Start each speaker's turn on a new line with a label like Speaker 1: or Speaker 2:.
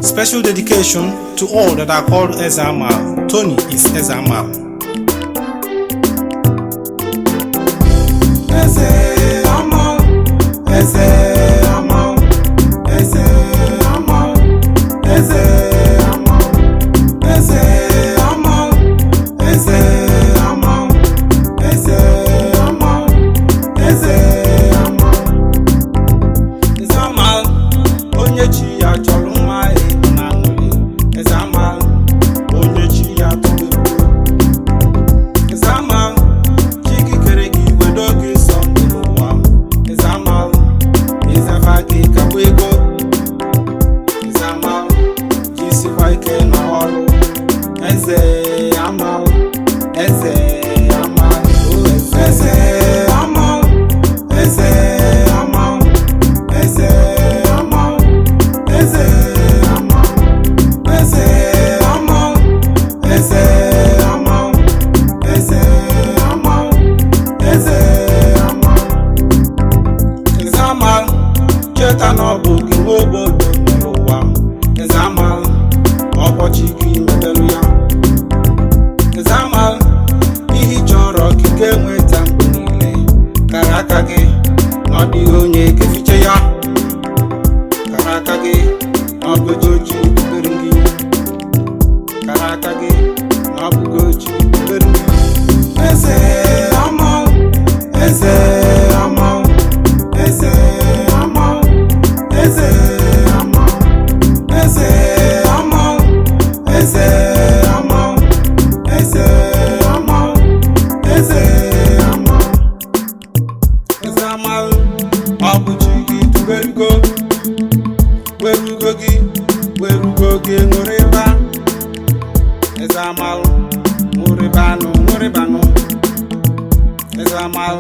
Speaker 1: Special dedication to all that are called Ezeamal. Tony is Ezeamal.
Speaker 2: Ezeamal, Ezeamal, Ezeamal, Ezeamal, Ezeamal, Ezeamal, Ezeamal, Ezeamal. Ezeamal, onye chi ya chọrọ nwa ịnọ na nwere. Ezeamal, onye chi ya tụrụ. Ezeamal, chi gị kere gị wedo gị sọ ndị n'ụwa. Ezeamal, ịzafa gị kakwa ego. Ezeamal, jisikwa ike n'ọrụ. Ezeamal, Ezeamal, oh Ezeamal, Ezeamal, Ezeamal, Ezeamal, Ezeamal, Ezeamal, Ezeamal, Ezeamal. Ezeamal, cheta na ọ bụ gị nwe obodo n'ụwa. Ezeamal, ọkpọchi gị mebelu ya. Ezeamal, ihe ị chọrọ ka ị ga-enweta mgbe niile. Kara aka gị na ọ dịghị onye ga-efiche ya. Kara aka gị na ọ bụ oji dubere gị. Kara aka gị na ọ bụ oji dubere gị. Ezeamal, Ezeamal, Ezeamal, Ezeamal, Ezeamal, Ezeamal, Ezeamal, Ezeamal. Ezeamal, ọ bụ chi gị duberugo. Werugo gị, werugo gị ṅụrịba. Ezeamal, ṅụrịbanụ, ṅụrịbanụ. Ezeamal,